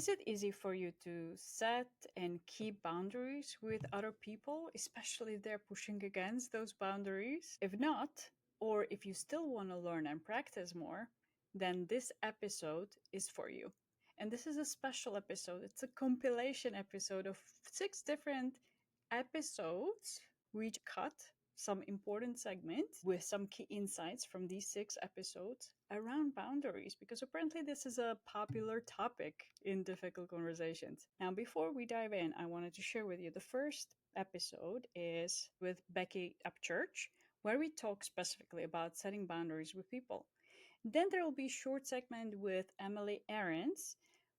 Is it easy for you to set and keep boundaries with other people, especially if they're pushing against those boundaries? If not, or if you still want to learn and practice more, then this episode is for you. And this is a special episode. It's a compilation episode of 6 different episodes. We cut some important segments with some key insights from these 6 episodes around boundaries, because apparently this is a popular topic in difficult conversations. Now, before we dive in, I wanted to share with you the first episode is with Becky Upchurch, where we talk specifically about setting boundaries with people. Then there will be a short segment with Emily Ahrens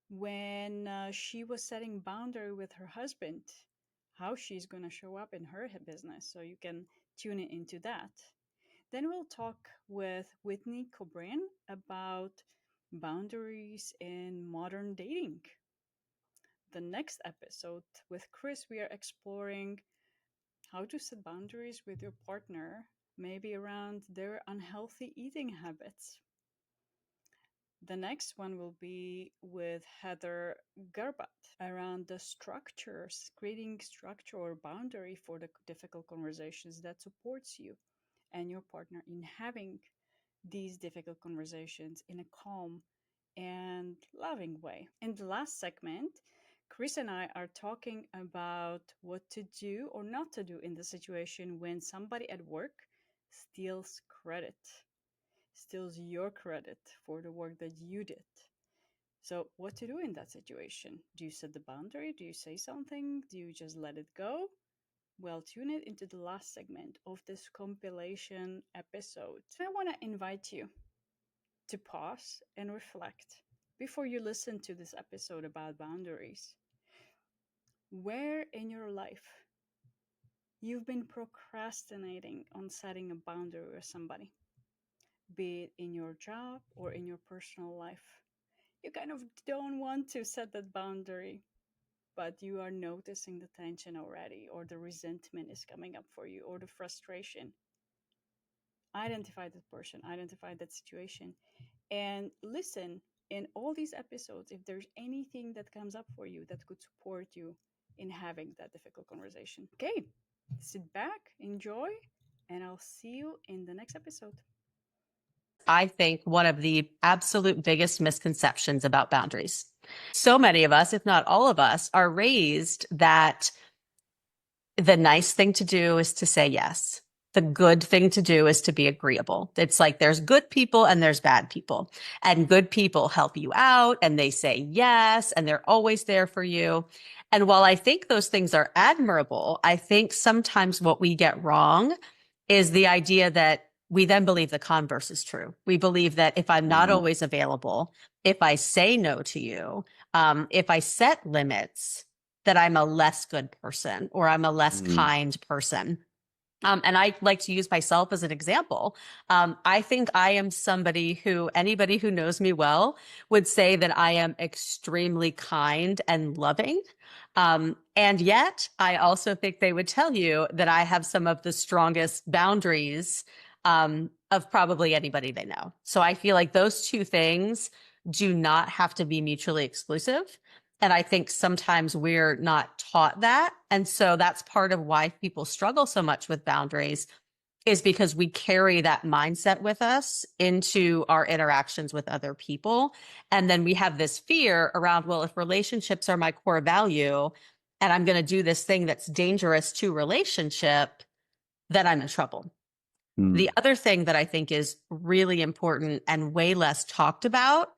when she was setting boundary with her husband, how she's going to show up in her business. So you can tune into that. Then we'll talk with Whitney Cobran about boundaries in modern dating. The next episode with Chris, we are exploring how to set boundaries with your partner, maybe around their unhealthy eating habits. The next one will be with Heather Garbat around the structures, creating structure or boundary for the difficult conversations that supports you and your partner in having these difficult conversations in a calm and loving way. In the last segment, Chris and I are talking about what to do or not to do in the situation when somebody at work steals credit, steals your credit for the work that you did. So, what to do in that situation? Do you set the boundary? Do you say something? Do you just let it go? Well, tune it into the last segment of this compilation episode. So I want to invite you to pause and reflect before you listen to this episode about boundaries. Where in your life you've been procrastinating on setting a boundary with somebody, be it in your job or in your personal life. You kind of don't want to set that boundary, but you are noticing the tension already, or the resentment is coming up for you, or the frustration. Identify that person, identify that situation, and listen in all these episodes if there's anything that comes up for you that could support you in having that difficult conversation. Okay, sit back, enjoy, and I'll see you in the next episode. I think one of the absolute biggest misconceptions about boundaries. So many of us, if not all of us, are raised that the nice thing to do is to say yes. The good thing to do is to be agreeable. It's like there's good people and there's bad people, and good people help you out and they say yes and they're always there for you. And while I think those things are admirable, I think sometimes what we get wrong is the idea that we then believe the converse is true. We believe that if I'm not always available, if I say no to you, if I set limits, that I'm a less good person or I'm a less kind person. And I like to use myself as an example. I think I am somebody who anybody who knows me well would say that I am extremely kind and loving. And yet I also think they would tell you that I have some of the strongest boundaries of probably anybody they know. So I feel like those two things do not have to be mutually exclusive. And I think sometimes we're not taught that. And so that's part of why people struggle so much with boundaries, is because we carry that mindset with us into our interactions with other people. And then we have this fear around, well, if relationships are my core value and I'm going to do this thing that's dangerous to relationship, then I'm in trouble. The other thing that I think is really important and way less talked about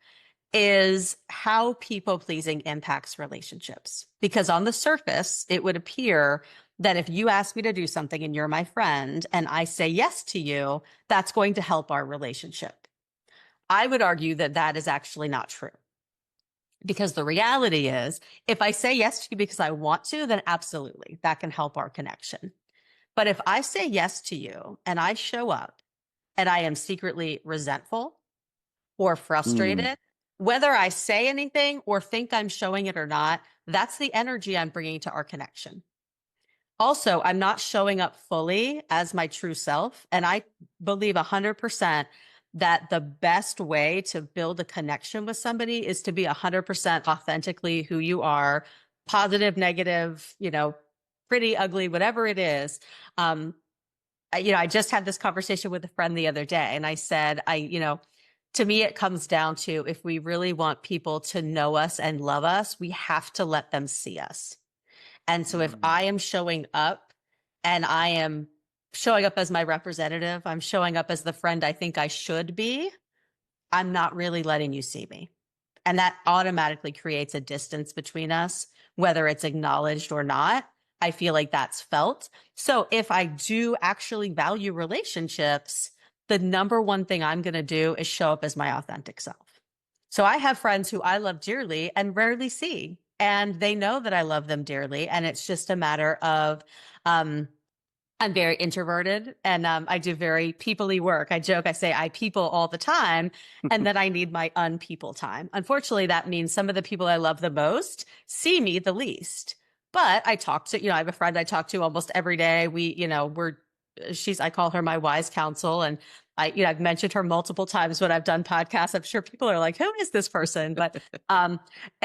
is how people pleasing impacts relationships. Because on the surface, it would appear that if you ask me to do something and you're my friend and I say yes to you, that's going to help our relationship. I would argue that that is actually not true. Because the reality is, if I say yes to you because I want to, then absolutely, that can help our connection. But if I say yes to you and I show up and I am secretly resentful or frustrated, whether I say anything or think I'm showing it or not, that's the energy I'm bringing to our connection. Also, I'm not showing up fully as my true self. And I believe 100% that the best way to build a connection with somebody is to be 100% authentically who you are, positive, negative, pretty, ugly, whatever it is. I just had this conversation with a friend the other day, and I said, to me, it comes down to, if we really want people to know us and love us, we have to let them see us. And so if Mm. I am showing up and I am showing up as my representative, I'm showing up as the friend I think I should be, I'm not really letting you see me. And that automatically creates a distance between us, whether it's acknowledged or not. I feel like that's felt. So if I do actually value relationships, the number one thing I'm going to do is show up as my authentic self. So I have friends who I love dearly and rarely see, and they know that I love them dearly. And it's just a matter of, I'm very introverted, and I do very people-y work. I joke, I say I people all the time, and then I need my unpeople time. Unfortunately, that means some of the people I love the most see me the least. But I talk to, I have a friend I talk to almost every day. I call her my wise counsel. And I've mentioned her multiple times when I've done podcasts. I'm sure people are like, who is this person? But, and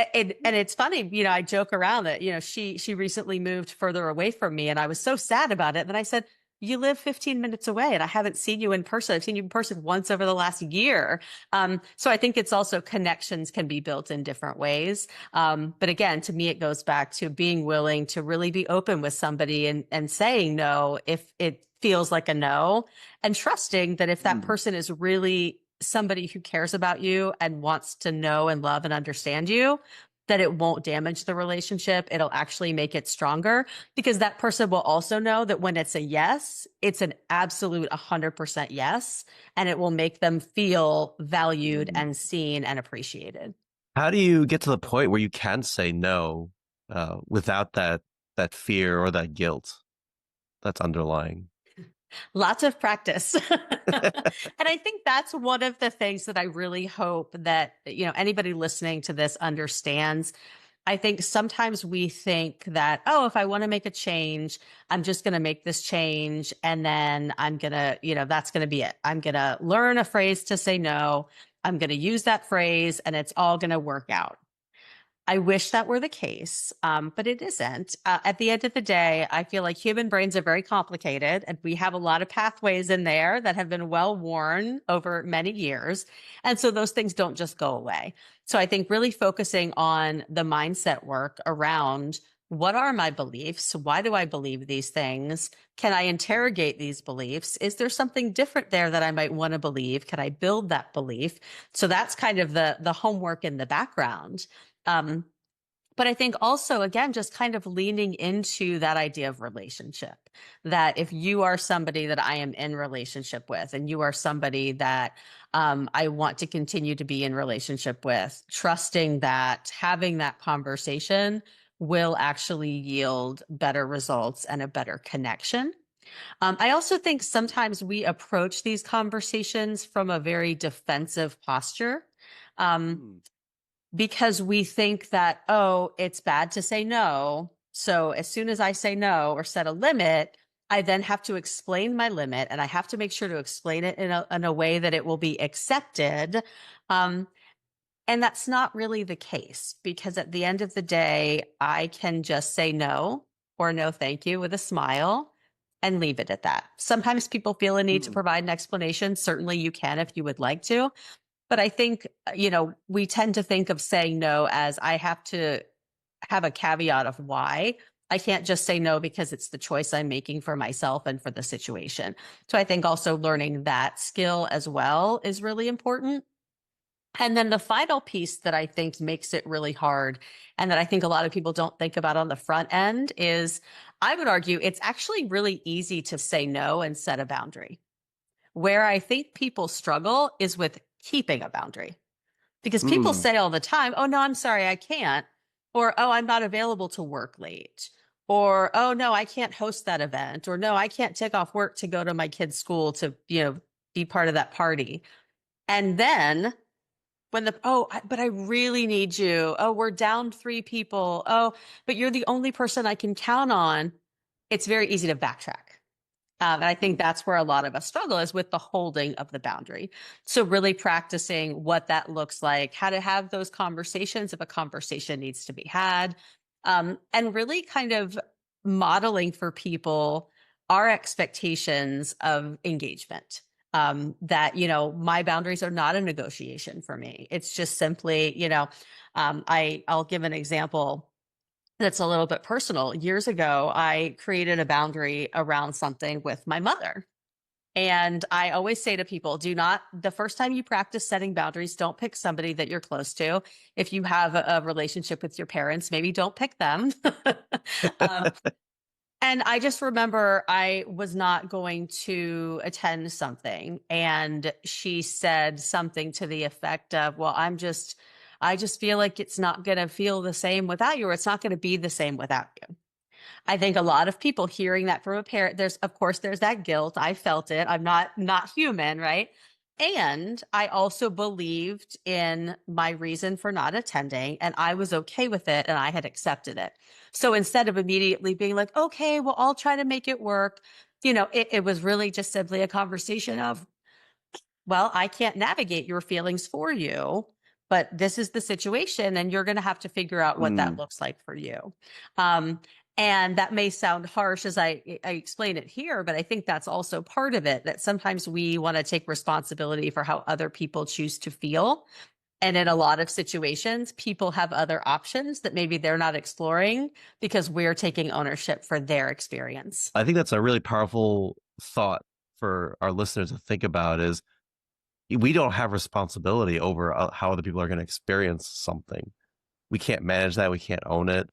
it's funny, I joke around that, she recently moved further away from me, and I was so sad about it. And I said, you live 15 minutes away and I haven't seen you in person. I've seen you in person once over the last year. So I think it's also, connections can be built in different ways. But again, to me, it goes back to being willing to really be open with somebody and saying no if it feels like a no, and trusting that if that person is really somebody who cares about you and wants to know and love and understand you, that it won't damage the relationship. It'll actually make it stronger, because that person will also know that when it's a yes, it's an absolute 100% yes, and it will make them feel valued and seen and appreciated. How do you get to the point where you can say no without that fear or that guilt that's underlying? Lots of practice. And I think that's one of the things that I really hope that, anybody listening to this understands. I think sometimes we think that, oh, if I want to make a change, I'm just going to make this change. And then I'm going to, that's going to be it. I'm going to learn a phrase to say no. I'm going to use that phrase and it's all going to work out. I wish that were the case, but it isn't. At the end of the day, I feel like human brains are very complicated, and we have a lot of pathways in there that have been well worn over many years. And so those things don't just go away. So I think really focusing on the mindset work around, what are my beliefs? Why do I believe these things? Can I interrogate these beliefs? Is there something different there that I might want to believe? Can I build that belief? So that's kind of the homework in the background. But I think also, again, just kind of leaning into that idea of relationship, that if you are somebody that I am in relationship with, and you are somebody that I want to continue to be in relationship with, trusting that having that conversation will actually yield better results and a better connection. I also think sometimes we approach these conversations from a very defensive posture. Um, because we think that, oh, it's bad to say no. So as soon as I say no or set a limit, I then have to explain my limit, and I have to make sure to explain it in a way that it will be accepted. Um, and that's not really the case, because at the end of the day, I can just say no or no, thank you, with a smile and leave it at that. Sometimes people feel a need to provide an explanation. Certainly you can if you would like to. But I think, we tend to think of saying no as, I have to have a caveat of why. I can't just say no because it's the choice I'm making for myself and for the situation. So I think also learning that skill as well is really important. And then the final piece that I think makes it really hard, and that I think a lot of people don't think about on the front end, is, I would argue it's actually really easy to say no and set a boundary. Where I think people struggle is with keeping a boundary, because people say all the time, oh, no, I'm sorry, I can't. Or, oh, I'm not available to work late. Or, oh, no, I can't host that event. Or, no, I can't take off work to go to my kid's school to, be part of that party. And then when but I really need you. Oh, we're down 3 people. Oh, but you're the only person I can count on. It's very easy to backtrack. And I think that's where a lot of us struggle, is with the holding of the boundary. So really practicing what that looks like, how to have those conversations if a conversation needs to be had, and really kind of modeling for people our expectations of engagement. That, my boundaries are not a negotiation for me. It's just simply, I'll give an example that's a little bit personal. Years ago, I created a boundary around something with my mother. And I always say to people, the first time you practice setting boundaries, don't pick somebody that you're close to. If you have a relationship with your parents, maybe don't pick them. um, and I just remember I was not going to attend something. And she said something to the effect of, well, I just feel like it's not going to feel the same without you, or it's not going to be the same without you. I think a lot of people hearing that from a parent, there's that guilt. I felt it. I'm not human, right? And I also believed in my reason for not attending, and I was okay with it, and I had accepted it. So instead of immediately being like, okay, well, I'll try to make it work, it was really just simply a conversation of, well, I can't navigate your feelings for you, but this is the situation, and you're going to have to figure out what that looks like for you. Um, and that may sound harsh as I explain it here, but I think that's also part of it, that sometimes we want to take responsibility for how other people choose to feel. And in a lot of situations, people have other options that maybe they're not exploring because we're taking ownership for their experience. I think that's a really powerful thought for our listeners to think about, is we don't have responsibility over how other people are going to experience something. We can't manage that. We can't own it.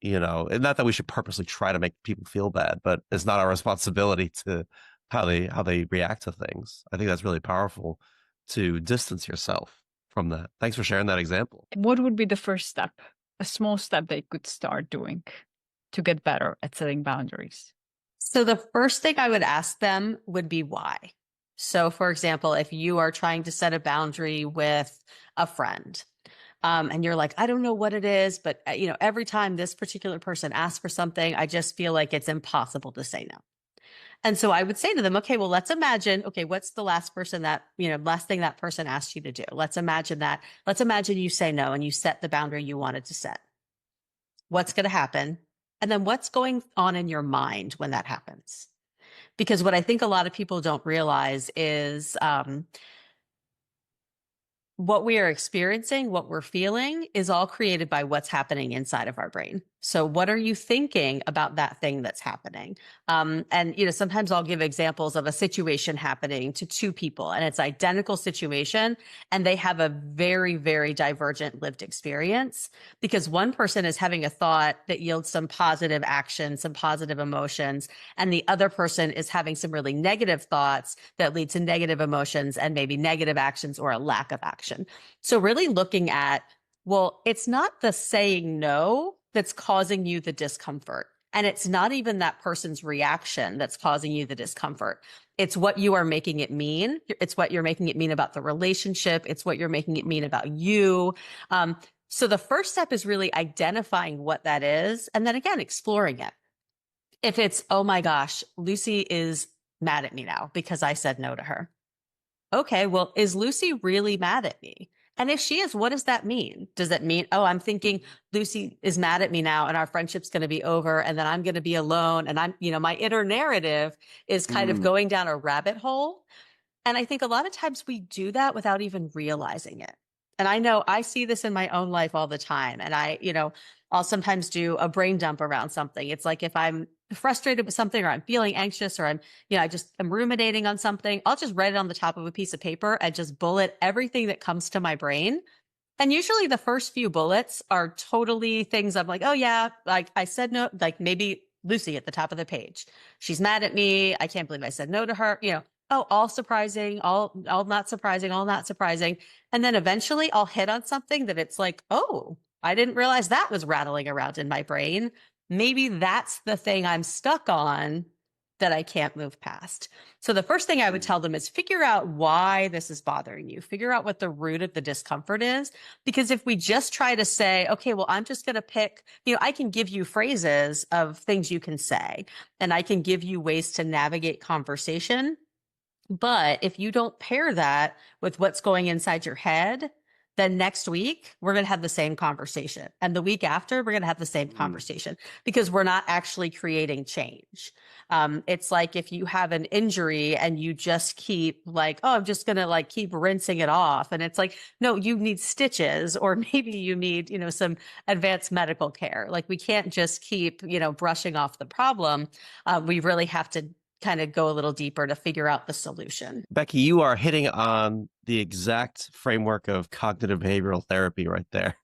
And not that we should purposely try to make people feel bad, but it's not our responsibility to how they react to things. I think that's really powerful, to distance yourself from that. Thanks for sharing that example. What would be the first step, a small step they could start doing to get better at setting boundaries? So the first thing I would ask them would be why. So for example, if you are trying to set a boundary with a friend, and you're like, I don't know what it is, but every time this particular person asks for something, I just feel like it's impossible to say no. And so I would say to them, okay, well, let's imagine, okay, what's the last thing that person asked you to do? Let's imagine you say no and you set the boundary you wanted to set. What's going to happen? And then what's going on in your mind when that happens? Because what I think a lot of people don't realize is, what we are experiencing, what we're feeling, is all created by what's happening inside of our brain. So what are you thinking about that thing that's happening? And sometimes I'll give examples of a situation happening to two people, and it's identical situation, and they have a very, very divergent lived experience, because one person is having a thought that yields some positive action, some positive emotions, and the other person is having some really negative thoughts that lead to negative emotions and maybe negative actions or a lack of action. So really looking at, well, it's not the saying no that's causing you the discomfort. And it's not even that person's reaction that's causing you the discomfort. It's what you are making it mean. It's what you're making it mean about the relationship. It's what you're making it mean about you. So the first step is really identifying what that is, and then again, exploring it. If it's, oh my gosh, Lucy is mad at me now because I said no to her. Okay, well, is Lucy really mad at me? And if she is, what does that mean? Does that mean, oh, I'm thinking Lucy is mad at me now and our friendship's going to be over and then I'm going to be alone, and my inner narrative is kind of going down a rabbit hole. And I think a lot of times we do that without even realizing it. And I know I see this in my own life all the time. And I'll sometimes do a brain dump around something. It's like if I'm frustrated with something, or I'm feeling anxious, or I'm ruminating on something, I'll just write it on the top of a piece of paper and just bullet everything that comes to my brain. And usually the first few bullets are totally things I'm like, oh yeah, like I said no, like maybe Lucy at the top of the page. She's mad at me. I can't believe I said no to her. Oh, all surprising, all not surprising, all not surprising. And then eventually I'll hit on something that it's like, oh, I didn't realize that was rattling around in my brain. Maybe that's the thing I'm stuck on that I can't move past. So the first thing I would tell them is figure out why this is bothering you. Figure out what the root of the discomfort is. Because if we just try to say, okay, well, I'm just going to pick, I can give you phrases of things you can say, and I can give you ways to navigate conversation. But if you don't pair that with what's going inside your head, then next week we're going to have the same conversation. And the week after, we're going to have the same conversation because we're not actually creating change. It's like if you have an injury and you just keep like, oh, I'm just going to like keep rinsing it off. And it's like, no, you need stitches, or maybe you need, some advanced medical care. Like we can't just keep, brushing off the problem. We really have to kind of go a little deeper to figure out the solution. Becky, you are hitting on the exact framework of cognitive behavioral therapy right there,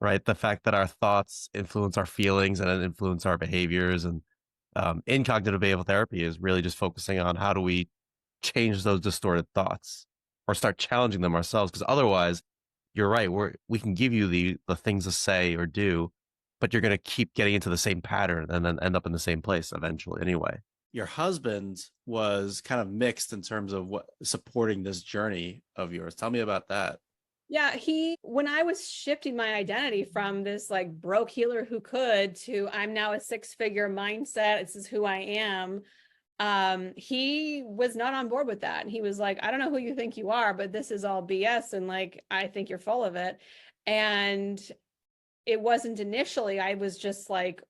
right? The fact that our thoughts influence our feelings and influence our behaviors. And in cognitive behavioral therapy is really just focusing on how do we change those distorted thoughts or start challenging them ourselves. Because otherwise, you're right, we can give you the things to say or do, but you're going to keep getting into the same pattern and then end up in the same place eventually anyway. Your husband was kind of mixed in terms of what supporting this journey of yours. Tell me about that. Yeah, when I was shifting my identity from this like broke healer who could to I'm now a 6-figure mindset, this is who I am. He was not on board with that. And he was like, I don't know who you think you are, but this is all BS. And like, I think you're full of it. And it wasn't initially, I was just like,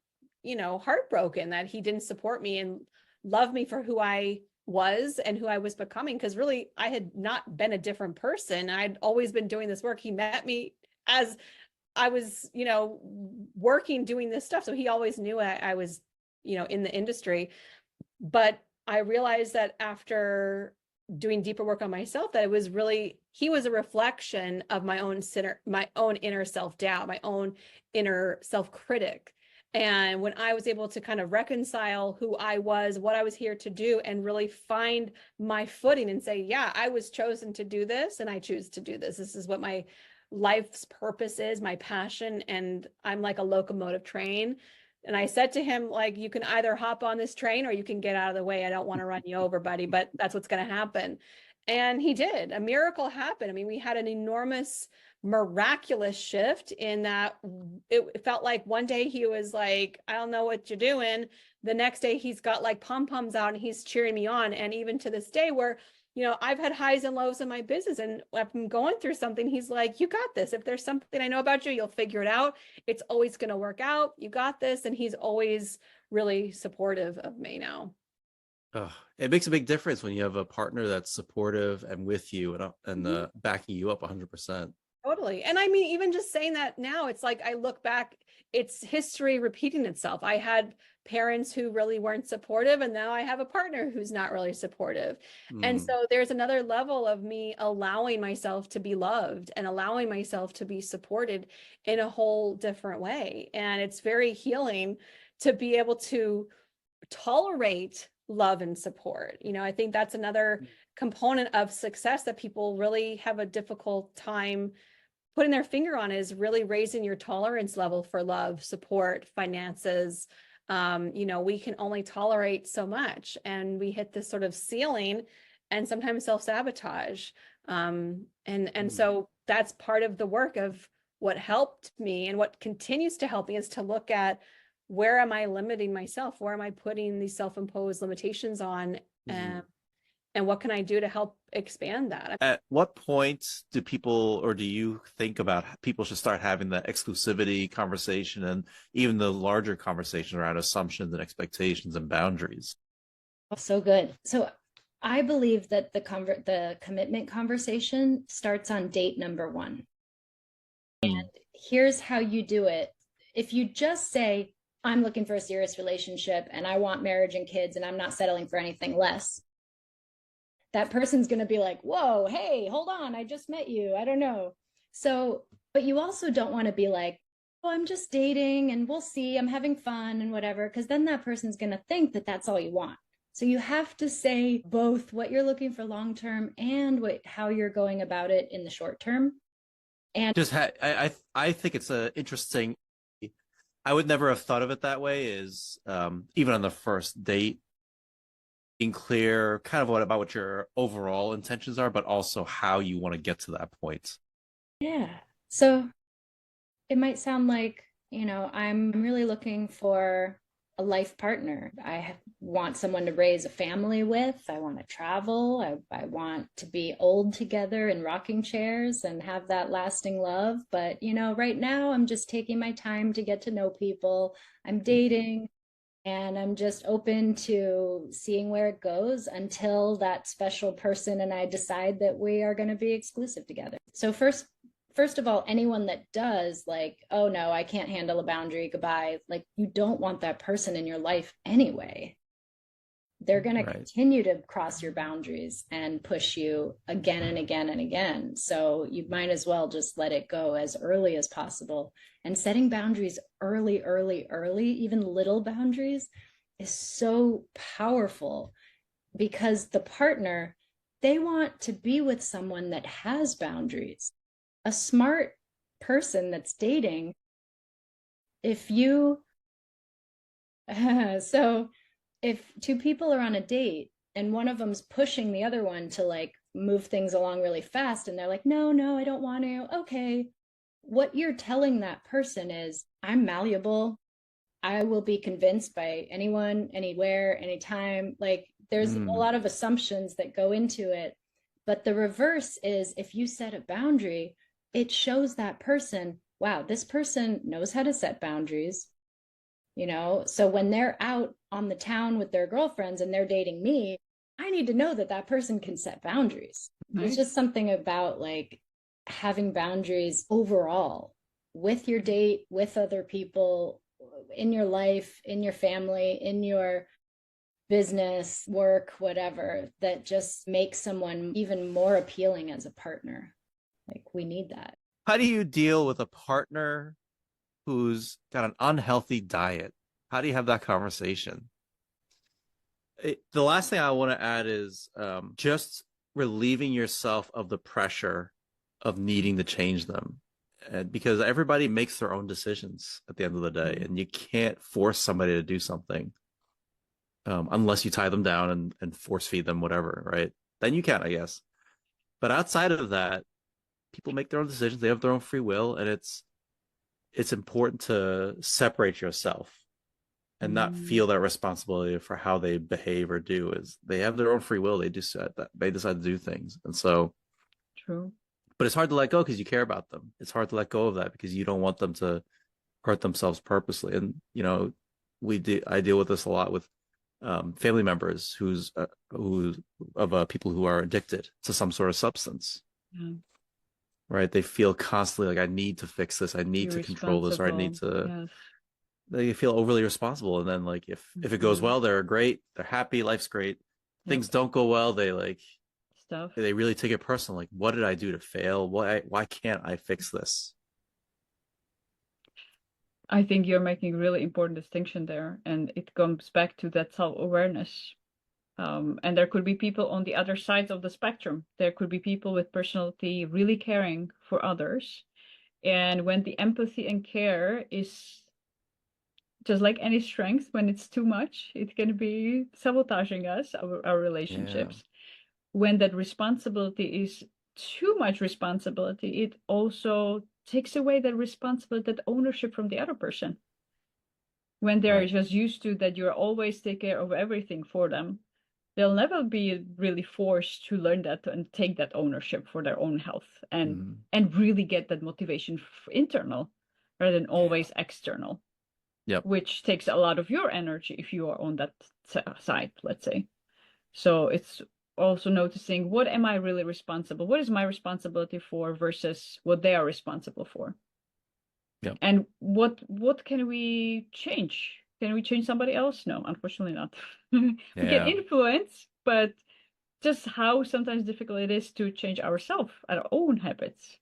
heartbroken that he didn't support me and love me for who I was and who I was becoming. Because really, I had not been a different person. I'd always been doing this work. He met me as I was, working, doing this stuff. So he always knew I was, in the industry. But I realized that after doing deeper work on myself, that he was a reflection of my own inner self-doubt, my own inner self-critic. And when I was able to kind of reconcile who I was, what I was here to do, and really find my footing and say, yeah, I was chosen to do this and I choose to do this. This is what my life's purpose is, my passion. And I'm like a locomotive train. And I said to him, like, you can either hop on this train or you can get out of the way. I don't want to run you over, buddy, but that's what's going to happen. And he did. A miracle happened. I mean, we had an enormous miraculous shift in that it felt like one day he was like, I don't know what you're doing. The next day he's got like pom-poms out and he's cheering me on. And even to this day where, I've had highs and lows in my business and if I'm going through something, he's like, you got this. If there's something I know about you, you'll figure it out. It's always going to work out. You got this. And he's always really supportive of me now. Oh, it makes a big difference when you have a partner that's supportive and with you and backing you up 100%. Totally. And I mean, even just saying that now, it's like I look back, it's history repeating itself. I had parents who really weren't supportive, and now I have a partner who's not really supportive. And so there's another level of me allowing myself to be loved and allowing myself to be supported in a whole different way. And it's very healing to be able to tolerate love and support. I think that's another component of success that people really have a difficult time putting their finger on, is really raising your tolerance level for love, support, finances. We can only tolerate so much, and we hit this sort of ceiling and sometimes self-sabotage. So that's part of the work of what helped me and what continues to help me, is to look at, where am I limiting myself? Where am I putting these self-imposed limitations on? And what can I do to help expand that? At what point do you think about people should start having the exclusivity conversation and even the larger conversation around assumptions and expectations and boundaries? So good. So I believe that the commitment conversation starts on date number 1. And here's how you do it. If you just say, I'm looking for a serious relationship and I want marriage and kids and I'm not settling for anything less, that person's going to be like, whoa, hey, hold on, I just met you, I don't know. So, but you also don't want to be like, oh, I'm just dating and we'll see, I'm having fun and whatever, because then that person's going to think that that's all you want. So you have to say both what you're looking for long term and how you're going about it in the short term. And I think it's a interesting, I would never have thought of it that way, is even on the first date, being clear kind of about what your overall intentions are, but also how you want to get to that point. Yeah. So it might sound like, I'm really looking for a life partner. I want someone to raise a family with. I want to travel. I want to be old together in rocking chairs and have that lasting love. But, right now I'm just taking my time to get to know people. I'm dating and I'm just open to seeing where it goes until that special person and I decide that we are going to be exclusive together. So first of all, anyone that does, like, oh no, I can't handle a boundary, goodbye, like, you don't want that person in your life anyway. They're going to Right. continue to cross your boundaries and push you again and again and again. So you might as well just let it go as early as possible. And setting boundaries early, even little boundaries, is so powerful, because the partner, they want to be with someone that has boundaries. A smart person that's dating, if you so if two people are on a date and one of them's pushing the other one to like move things along really fast and they're like, no, I don't want to. Okay. What you're telling that person is, I'm malleable. I will be convinced by anyone, anywhere, anytime. Like, there's a lot of assumptions that go into it. But the reverse is, if you set a boundary, it shows that person, wow, this person knows how to set boundaries. So when they're out on the town with their girlfriends and they're dating me, I need to know that that person can set boundaries. Nice. There's just something about like having boundaries overall with your date, with other people, in your life, in your family, in your business, work, whatever, that just makes someone even more appealing as a partner. Like, we need that. How do you deal with a partner who's got an unhealthy diet? How do you have that conversation? The last thing I want to add is just relieving yourself of the pressure of needing to change them. Because everybody makes their own decisions at the end of the day, and you can't force somebody to do something unless you tie them down and force feed them whatever, right? Then you can, I guess. But outside of that, people make their own decisions. They have their own free will, and it's important to separate yourself and not feel that responsibility for how they behave or do. Is they have their own free will. They decide to do things, and so True. But it's hard to let go because you care about them. It's hard to let go of that because you don't want them to hurt themselves purposely. And I deal with this a lot with family members who people who are addicted to some sort of substance. Yeah. Right? They feel constantly like, I need to fix this, I need to control this, or I need to. Yes. They feel overly responsible, and then like if it goes well, they're great, they're happy, life's great. Things don't go well, they like stuff. They really take it personal. Like, what did I do to fail? Why can't I fix this? I think you're making a really important distinction there, and it comes back to that self-awareness. And there could be people on the other sides of the spectrum. There could be people with personality really caring for others. And when the empathy and care is just like any strength, when it's too much, it can be sabotaging us, our relationships. Yeah. When that responsibility is too much responsibility, it also takes away that responsibility, that ownership from the other person. When they're just used to that you're always take care of everything for them, they'll never be really forced to learn that and take that ownership for their own health and really get that motivation internal rather than always external. Yep. Which takes a lot of your energy if you are on that side, let's say. So it's also noticing, what am I really responsible? What is my responsibility for versus what they are responsible for? Yep. And what can we change? Can we change somebody else? No, unfortunately not. We can influence, but just how sometimes difficult it is to change ourselves, our own habits.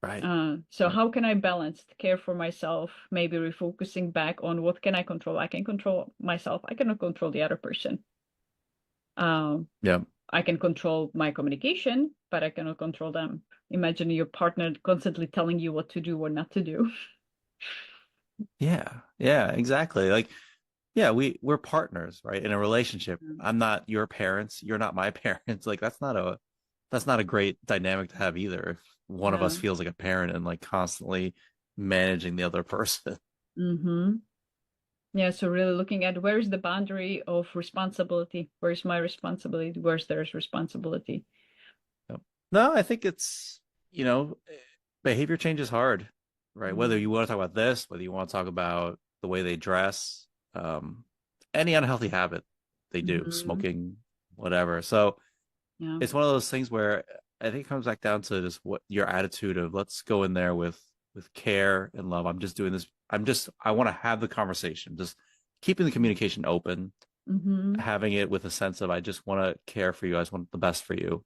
Right. So how can I balance care for myself, maybe refocusing back on what can I control? I can control myself. I cannot control the other person. I can control my communication, but I cannot control them. Imagine your partner constantly telling you what to do or not to do. Yeah, exactly. Like Yeah, we're partners, right? In a relationship. Mm. I'm not your parents, you're not my parents. Like that's not a great dynamic to have either. If one of us No. feels like a parent and like constantly managing the other person. Mm-hmm. Yeah, so really looking at where's the boundary of responsibility? Where's my responsibility? Where's theirs responsibility? Yep. No, I think it's, you know, behavior change is hard, right? Whether Mm. you want to talk about this, whether you want to talk about the way they dress, any unhealthy habit they do, Mm-hmm. smoking, whatever. So Yeah. it's one of those things where I think it comes back down to just what your attitude of let's go in there with care and love. I'm just doing this. I want to have the conversation, just keeping the communication open, Mm-hmm. having it with a sense of I just want to care for you. I just want the best for you.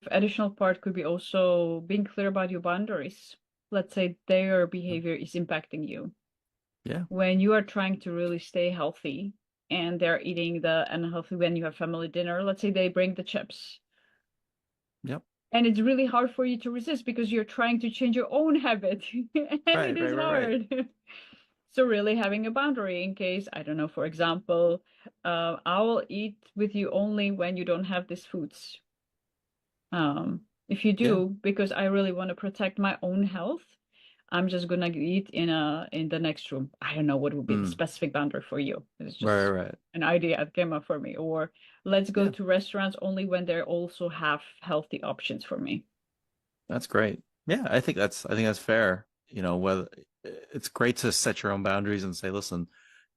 Additional part could be also being clear about your boundaries. Let's say their behavior is impacting you. Yeah. When you are trying to really stay healthy and they're eating the unhealthy when you have family dinner, let's say they bring the chips. Yep. And it's really hard for you to resist because you're trying to change your own habit. And it Right. is Right. Right. Right. hard. So really having a boundary in case, I don't know, for example, I will eat with you only when you don't have these foods. If you Yeah. do, because I really want to protect my own health, I'm just gonna eat in the next room. I don't know what would be the Mm. specific boundary for you. It's Right. just Right. an idea that came up for me. Or let's go Yeah. to restaurants only when they also have healthy options for me. That's great. Yeah. I think that's fair. You know, whether it's great to set your own boundaries and say, listen,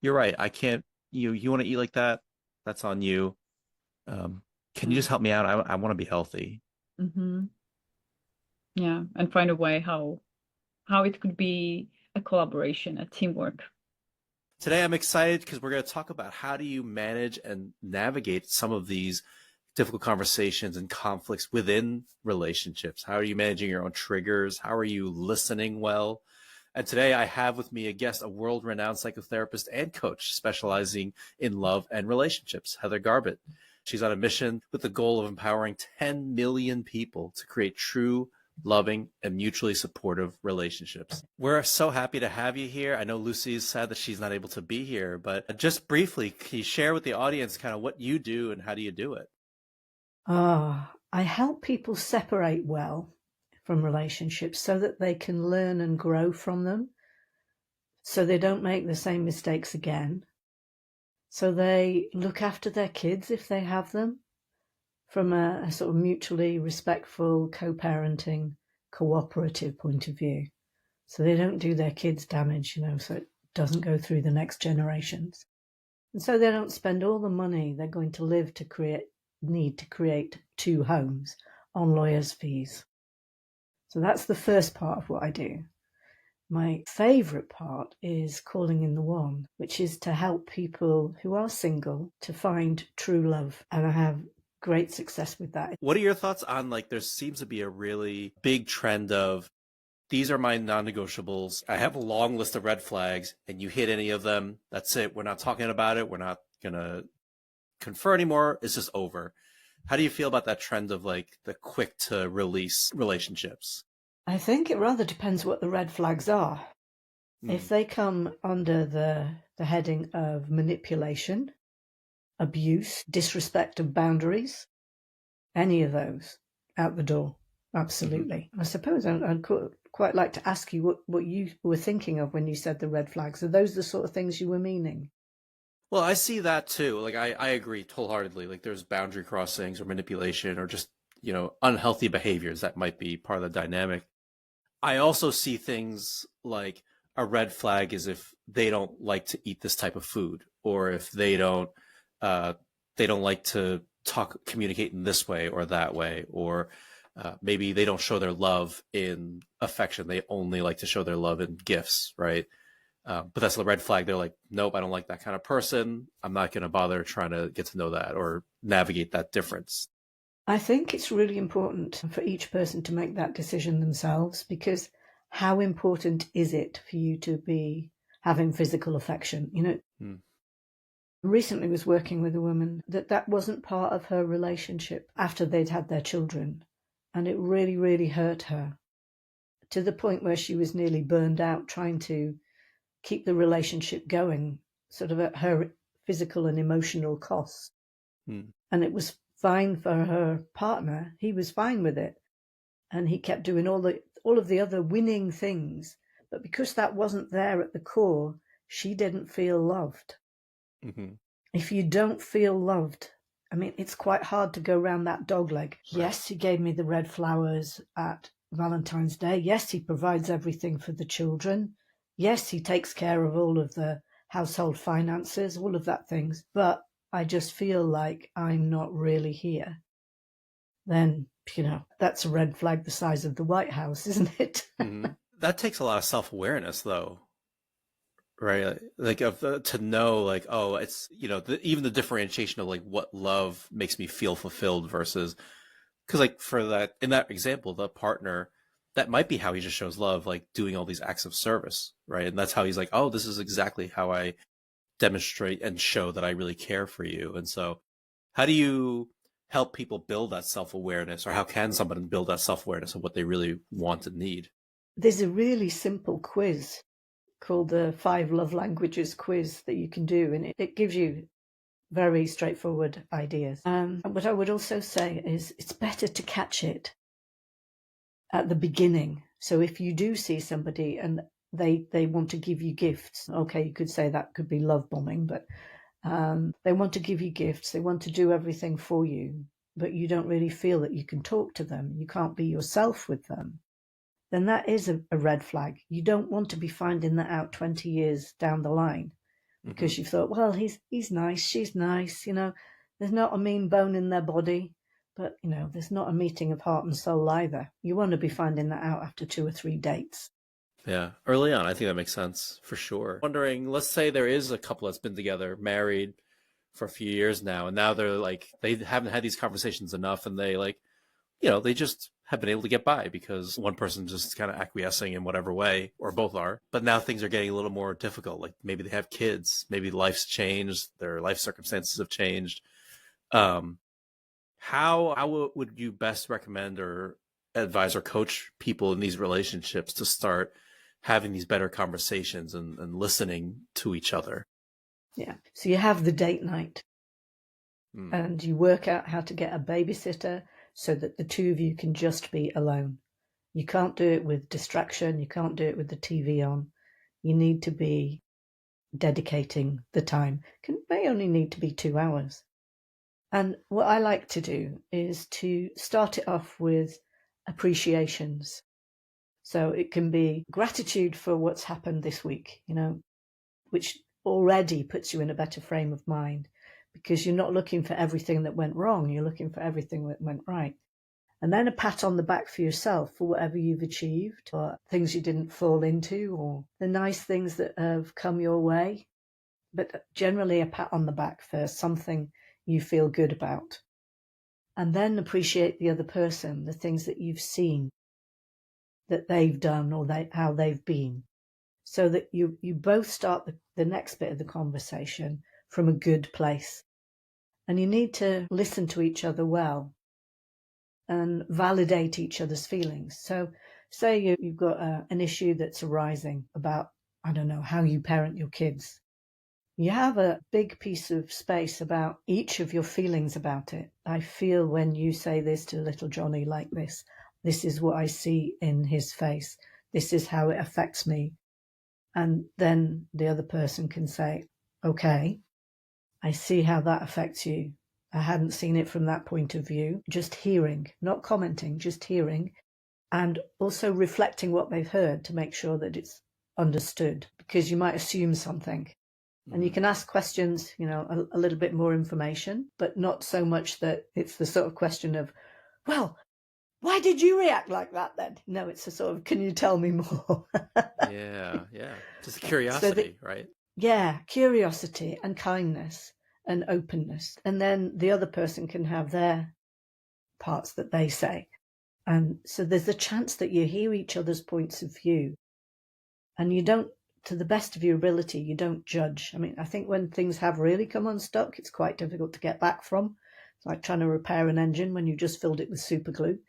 you're right. I can't, you want to eat like that? That's on you. Can you Yeah. just help me out? I want to be healthy. Mm-hmm. Yeah, and find a way how it could be a collaboration, a teamwork. Today, I'm excited because we're going to talk about how do you manage and navigate some of these difficult conversations and conflicts within relationships. How are you managing your own triggers? How are you listening well? And today I have with me a guest, a world-renowned psychotherapist and coach specializing in love and relationships, Heather Garbett. She's on a mission with the goal of empowering 10 million people to create true, loving, and mutually supportive relationships. We're so happy to have you here. I know Lucy is sad that she's not able to be here, but just briefly, can you share with the audience kind of what you do and how do you do it? I help people separate well from relationships so that they can learn and grow from them, so they don't make the same mistakes again. So they look after their kids if they have them from a sort of mutually respectful, co-parenting, cooperative point of view. So they don't do their kids damage, so it doesn't go through the next generations. And so they don't spend all the money they're going to need to create two homes on lawyers' fees. So that's the first part of what I do. My favourite part is calling in the one, which is to help people who are single to find true love. And I have great success with that. What are your thoughts on like there seems to be a really big trend of these are my non-negotiables. I have a long list of red flags and you hit any of them, that's it. We're not talking about it. We're not going to confer anymore. It's just over. How do you feel about that trend of like the quick to release relationships? I think it rather depends what the red flags are. If they come under the heading of manipulation, abuse, disrespect of boundaries, any of those, out the door. Absolutely. I suppose I'd quite like to ask you what you were thinking of when you said the red flags. Are those the sort of things you were meaning? Well, I see that too. Like I agree wholeheartedly. Like there's boundary crossings or manipulation or just, unhealthy behaviors that might be part of the dynamic. I also see things like a red flag is if they don't like to eat this type of food, or if they don't like to communicate in this way or that way, or maybe they don't show their love in affection. They only like to show their love in gifts, right? But that's the red flag. They're like, nope, I don't like that kind of person. I'm not going to bother trying to get to know that or navigate that difference. I think it's really important for each person to make that decision themselves, because how important is it for you to be having physical affection? Recently was working with a woman that wasn't part of her relationship after they'd had their children. And it really, really hurt her to the point where she was nearly burned out trying to keep the relationship going sort of at her physical and emotional cost. Hmm. And it was fine for her partner. He was fine with it. And he kept doing all of the other winning things. But because that wasn't there at the core, she didn't feel loved. Mm-hmm. If you don't feel loved, I mean, it's quite hard to go around that dog leg. Yes, he gave me the red flowers at Valentine's Day. Yes, he provides everything for the children. Yes, he takes care of all of the household finances, all of that things. But I just feel like I'm not really here. Then, that's a red flag the size of the White House, isn't it? Mm-hmm. That takes a lot of self-awareness, though. Right. Like to know, like, oh, it's, even the differentiation of like what love makes me feel fulfilled versus, because like for that, in that example, the partner, that might be how he just shows love, like doing all these acts of service. Right. And that's how he's like, oh, this is exactly how I demonstrate and show that I really care for you. And so how do you help people build that self-awareness, or how can somebody build that self-awareness of what they really want and need? There's a really simple quiz called the 5 Love Languages quiz that you can do, and it gives you very straightforward ideas. And what I would also say is it's better to catch it at the beginning. So if you do see somebody and they want to give you gifts, okay, you could say that could be love bombing, but they want to give you gifts, they want to do everything for you, but you don't really feel that you can talk to them, you can't be yourself with them, then that is a red flag. You don't want to be finding that out 20 years down the line because Mm-hmm. you thought, well, he's nice, she's nice, there's not a mean bone in their body, but, there's not a meeting of heart and soul either. You want to be finding that out after 2 or 3 dates. Yeah, early on, I think that makes sense for sure. Wondering, let's say there is a couple that's been together, married for a few years now, and now they're like, they haven't had these conversations enough, and they like, they just have been able to get by because one person's just kind of acquiescing in whatever way, or both are. But now things are getting a little more difficult. Like maybe they have kids, maybe life's changed, their life circumstances have changed. How would you best recommend or advise or coach people in these relationships to start having these better conversations and listening to each other? Yeah. So you have the date night and you work out how to get a babysitter so that the two of you can just be alone. You can't do it with distraction. You can't do it with the TV on. You need to be dedicating the time. It may only need to be 2 hours. And what I like to do is to start it off with appreciations. So it can be gratitude for what's happened this week, which already puts you in a better frame of mind because you're not looking for everything that went wrong. You're looking for everything that went right. And then a pat on the back for yourself for whatever you've achieved or things you didn't fall into or the nice things that have come your way. But generally a pat on the back for something you feel good about. And then appreciate the other person, the things that you've seen, that they've done or how they've been. So that you both start the next bit of the conversation from a good place. And you need to listen to each other well and validate each other's feelings. So say you've got an issue that's arising about, I don't know, how you parent your kids. You have a big piece of space about each of your feelings about it. I feel when you say this to little Johnny like this. This is what I see in his face. This is how it affects me. And then the other person can say, okay, I see how that affects you. I hadn't seen it from that point of view. Just hearing, not commenting, just hearing. And also reflecting what they've heard to make sure that it's understood. Because you might assume something. And you can ask questions, a little bit more information, but not so much that it's the sort of question of, well, why did you react like that then? No, it's a sort of, can you tell me more? Yeah. Just curiosity, right? Yeah, curiosity and kindness and openness. And then the other person can have their parts that they say. And so there's a chance that you hear each other's points of view and you don't, to the best of your ability, you don't judge. I mean, I think when things have really come unstuck, it's quite difficult to get back from. It's like trying to repair an engine when you just filled it with super glue.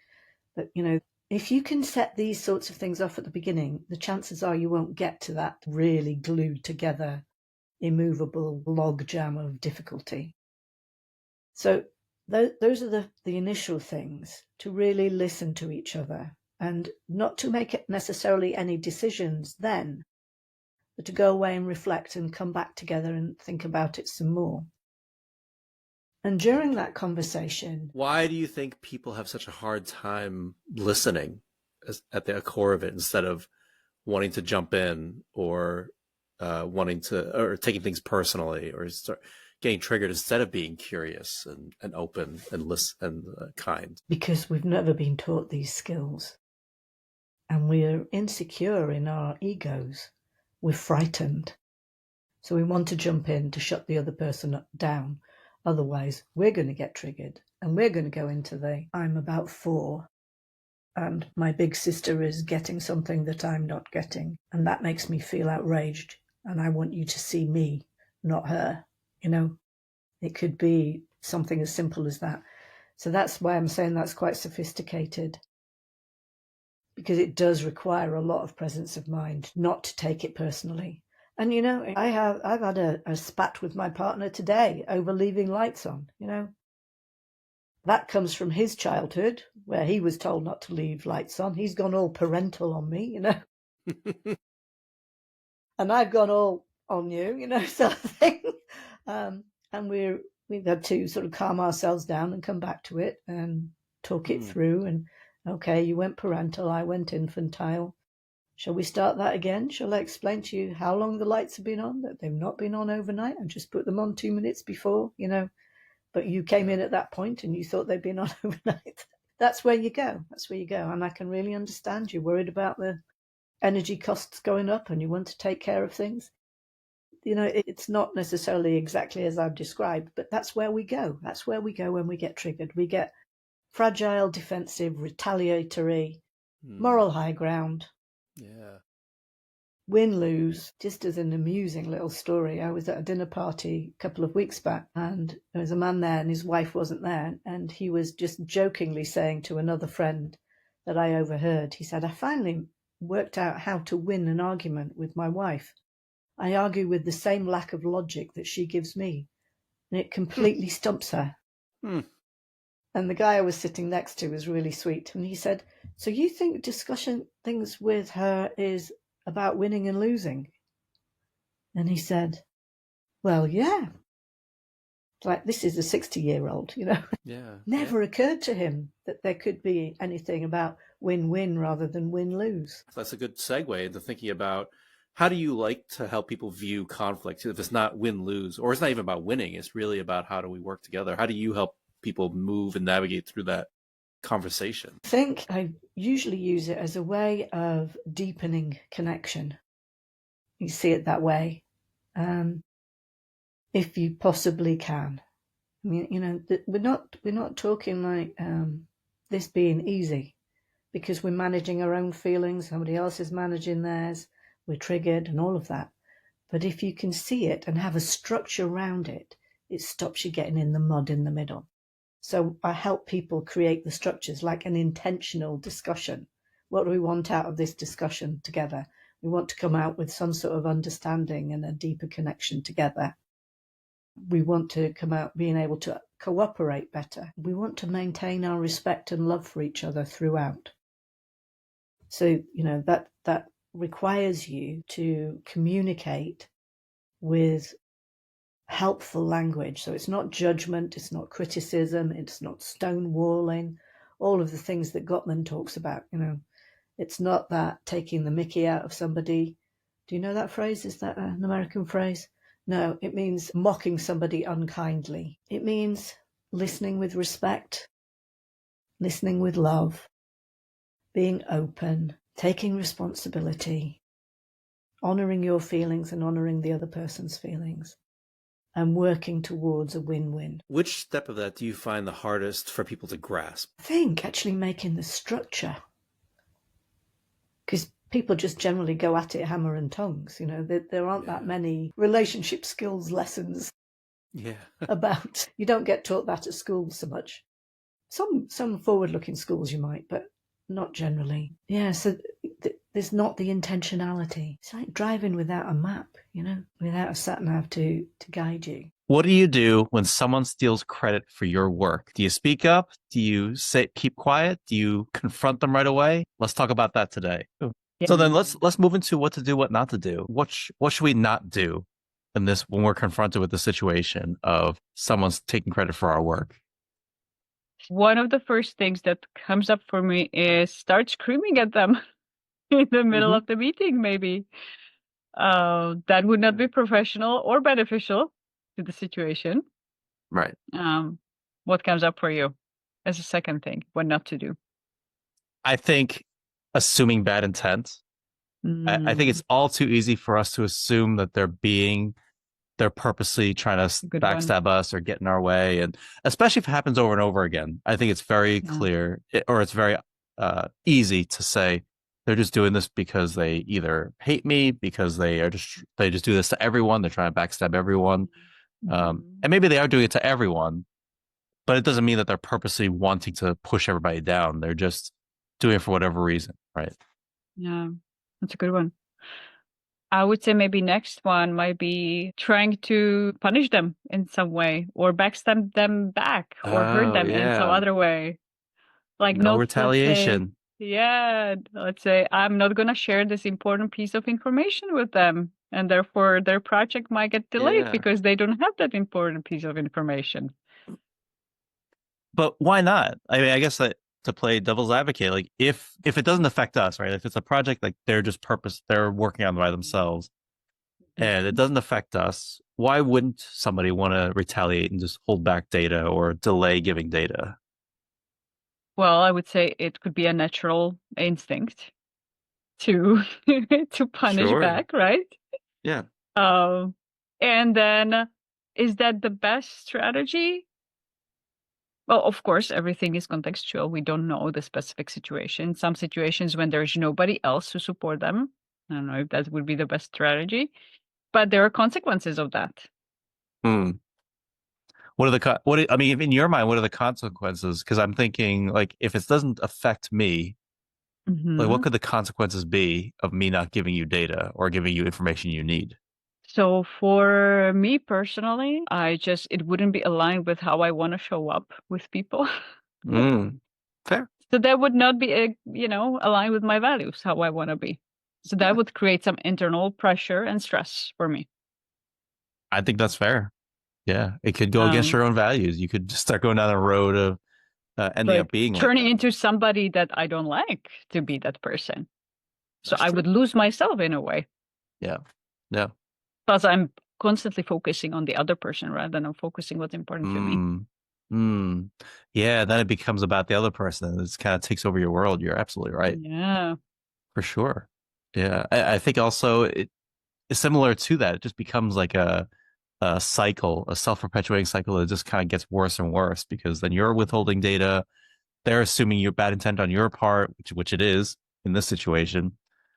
But, if you can set these sorts of things off at the beginning, the chances are you won't get to that really glued together immovable logjam of difficulty. So those are the initial things, to really listen to each other and not to make it necessarily any decisions then, but to go away and reflect and come back together and think about it some more. And during that conversation... Why do you think people have such a hard time listening at the core of it, instead of wanting to jump in or or taking things personally, or start getting triggered, instead of being curious and open and kind? Because we've never been taught these skills. And we're insecure in our egos. We're frightened. So we want to jump in to shut the other person down. Otherwise, we're going to get triggered and we're going to go into I'm about 4 and my big sister is getting something that I'm not getting. And that makes me feel outraged. And I want you to see me, not her. It could be something as simple as that. So that's why I'm saying that's quite sophisticated, because it does require a lot of presence of mind not to take it personally. And, I've had a spat with my partner today over leaving lights on, That comes from his childhood, where he was told not to leave lights on. He's gone all parental on me, And I've gone all on you, sort of thing. And we've had to sort of calm ourselves down and come back to it and talk it through. And, okay, you went parental, I went infantile. Shall we start that again? Shall I explain to you how long the lights have been on, that they've not been on overnight and just put them on 2 minutes before, but you came in at that point and you thought they'd been on overnight. That's where you go. And I can really understand you're worried about the energy costs going up and you want to take care of things. It's not necessarily exactly as I've described, but that's where we go. That's where we go when we get triggered. We get fragile, defensive, retaliatory, moral high ground. Yeah. Win-lose. Just as an amusing little story, I was at a dinner party a couple of weeks back and there was a man there and his wife wasn't there, and he was just jokingly saying to another friend that I overheard, he said, I finally worked out how to win an argument with my wife. I argue with the same lack of logic that she gives me, and it completely stumps her. And the guy I was sitting next to was really sweet. And he said, so you think discussing things with her is about winning and losing? And he said, well, yeah. Like, this is a 60-year-old, Yeah. Never occurred to him that there could be anything about win-win rather than win-lose. That's a good segue into thinking about, how do you like to help people view conflict? If it's not win-lose, or it's not even about winning, it's really about how do we work together? How do you help people move and navigate through that conversation? I think I usually use it as a way of deepening connection. You see it that way, if you possibly can. I mean, we're not talking like this being easy, because we're managing our own feelings, somebody else is managing theirs, we're triggered and all of that. But if you can see it and have a structure around it, it stops you getting in the mud in the middle. So I help people create the structures, like an intentional discussion. What do we want out of this discussion together? We want to come out with some sort of understanding and a deeper connection together. We want to come out being able to cooperate better. We want to maintain our respect and love for each other throughout. So, that requires you to communicate with helpful language. So it's not judgment, it's not criticism, it's not stonewalling, all of the things that Gottman talks about. It's not that taking the mickey out of somebody. Do you know that phrase? Is that an American phrase? No, it means mocking somebody unkindly. It means listening with respect, listening with love, being open, taking responsibility, honouring your feelings and honouring the other person's feelings, and working towards a win-win. Which step of that do you find the hardest for people to grasp? I think actually making the structure, because people just generally go at it hammer and tongs. There aren't that many relationship skills lessons about. You don't get taught that at school so much. Some forward-looking schools you might, but not generally. Yeah, so there's not the intentionality. It's like driving without a map, without a sat nav to guide you. What do you do when someone steals credit for your work? Do you speak up? Do you keep quiet? Do you confront them right away? Let's talk about that today. So then let's move into what to do, what not to do. What should we not do in this when we're confronted with the situation of someone's taking credit for our work? One of the first things that comes up for me is start screaming at them in the middle of the meeting, maybe. That would not be professional or beneficial to the situation. Right. What comes up for you as a second thing, what not to do? I think assuming bad intent. I think it's all too easy for us to assume that they're purposely trying to backstab us or get in our way. And especially if it happens over and over again, I think it's very clear or it's very easy to say they're just doing this because they either hate me, because they just do this to everyone. They're trying to backstab everyone. And maybe they are doing it to everyone, but it doesn't mean that they're purposely wanting to push everybody down. They're just doing it for whatever reason, right? Yeah, that's a good one. I would say maybe next one might be trying to punish them in some way or backstab them back or hurt them in some other way. Like no retaliation. Let's say I'm not going to share this important piece of information with them. And therefore their project might get delayed because they don't have that important piece of information. But why not? I mean, I guess that to play devil's advocate, like if it doesn't affect us, right? If it's a project like they're working on by themselves and it doesn't affect us, why wouldn't somebody want to retaliate and just hold back data or delay giving data? Well, I would say it could be a natural instinct to to punish back, right? Yeah. And then is that the best strategy? Well, of course, everything is contextual. We don't know the specific situation. Some situations when there's nobody else to support them, I don't know if that would be the best strategy, but there are consequences of that. I mean, in your mind, what are the consequences? Because I'm thinking, like, if it doesn't affect me, like, what could the consequences be of me not giving you data or giving you information you need? So for me personally, it wouldn't be aligned with how I want to show up with people. Fair. So that would not be, aligned with my values, how I want to be. So that would create some internal pressure and stress for me. I think that's fair. Yeah, it could go against your own values. You could just start going down a road of ending up being turning into somebody that I don't like to be that person. So I would lose myself in a way. Yeah. Because I'm constantly focusing on the other person rather than on focusing what's important to me. Yeah, then it becomes about the other person. It kind of takes over your world. You're absolutely right. Yeah. For sure. Yeah. I think also it's similar to that. It just becomes like a cycle, a self-perpetuating cycle that just kind of gets worse and worse because then you're withholding data. They're assuming you're bad intent on your part, which it is in this situation.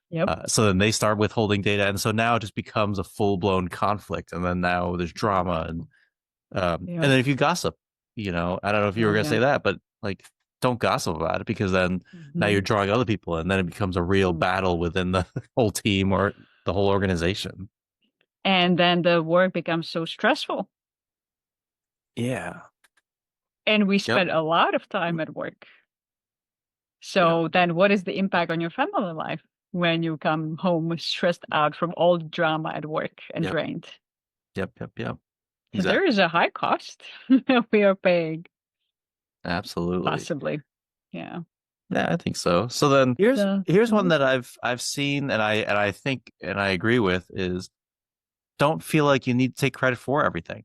Yep. So then they start withholding data. And so now it just becomes a full-blown conflict. And then now there's drama. And then if you gossip, I don't know if you were going to say that, but like, don't gossip about it because then now you're drawing other people and then it becomes a real battle within the whole team or the whole organization. And then the work becomes so stressful. Yeah. And we spend a lot of time at work. So then what is the impact on your family life when you come home stressed out from all the drama at work and drained? Yep. So there is a high cost that we are paying. Absolutely. Possibly. Yeah. Yeah, I think so. So then here's one that I've seen and I think and I agree with is don't feel like you need to take credit for everything.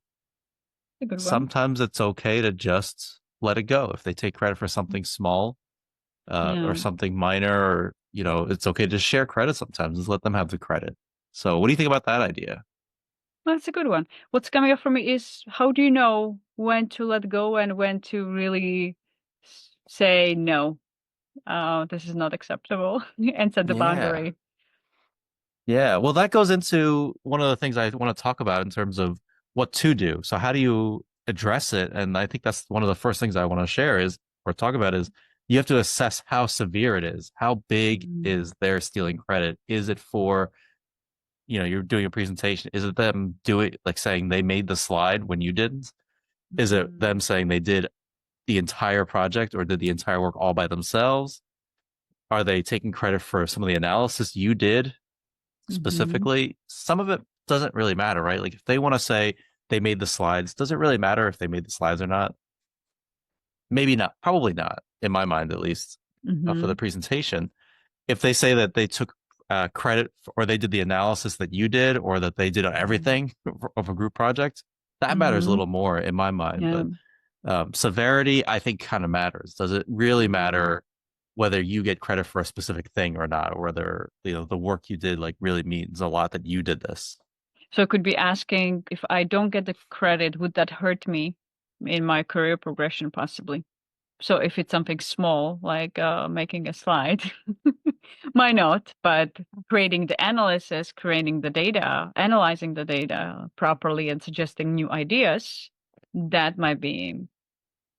Sometimes it's okay to just let it go. If they take credit for something small or something minor, or it's okay to just share credit sometimes. Just let them have the credit. So, what do you think about that idea? Well, that's a good one. What's coming up for me is how do you know when to let go and when to really say no? This is not acceptable and set the boundary. Yeah, well, that goes into one of the things I want to talk about in terms of what to do. So how do you address it? And I think that's one of the first things I want to share or talk about is you have to assess how severe it is. How big is their stealing credit? Is it for, you're doing a presentation? Is it them doing, like saying they made the slide when you didn't? Is it them saying they did the entire project or did the entire work all by themselves? Are they taking credit for some of the analysis you did specifically? Some of it doesn't really matter, right? Like if they want to say they made the slides, does it really matter if they made the slides or not? Maybe not, probably not, in my mind at least, for the presentation. If they say that they took credit or they did the analysis that you did or that they did everything of a group project, that matters a little more in my mind. But severity, I think, kind of matters. Does it really matter whether you get credit for a specific thing or not, or whether the work you did like really means a lot that you did this? So it could be asking, if I don't get the credit, would that hurt me in my career progression possibly? So if it's something small, like making a slide, might not, but creating the analysis, creating the data, analyzing the data properly and suggesting new ideas, that might be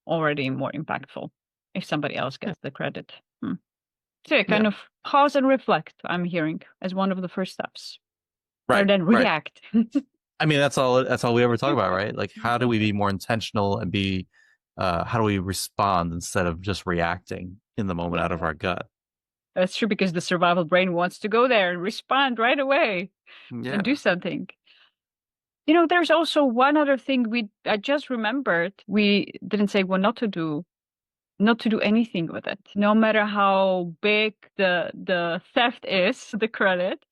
already more impactful if somebody else gets the credit. So kind of pause and reflect, I'm hearing, as one of the first steps. Right. Rather than react. I mean, that's all we ever talk about, right? Like, how do we be more intentional and how do we respond instead of just reacting in the moment out of our gut? That's true, because the survival brain wants to go there and respond right away and do something. There's also one other thing I just remembered. We didn't say what not to do anything with it, no matter how big the theft is, the credit.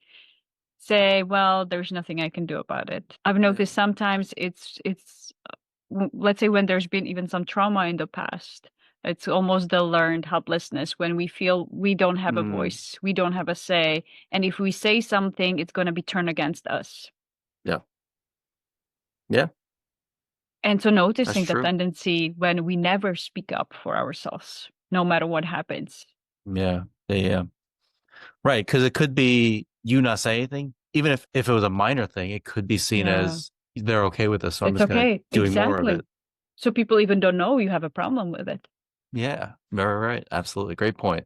Say, well, there's nothing I can do about it. I've noticed sometimes it's let's say when there's been even some trauma in the past, it's almost the learned helplessness when we feel we don't have a voice, we don't have a say, and if we say something, it's going to be turned against us. Yeah. And so noticing the tendency when we never speak up for ourselves, no matter what happens. Yeah. Right, because it could be you not say anything. Even if it was a minor thing, it could be seen as they're okay with this, so I'm just going to doing more of it. So people even don't know you have a problem with it. Yeah, very right. Absolutely. Great point.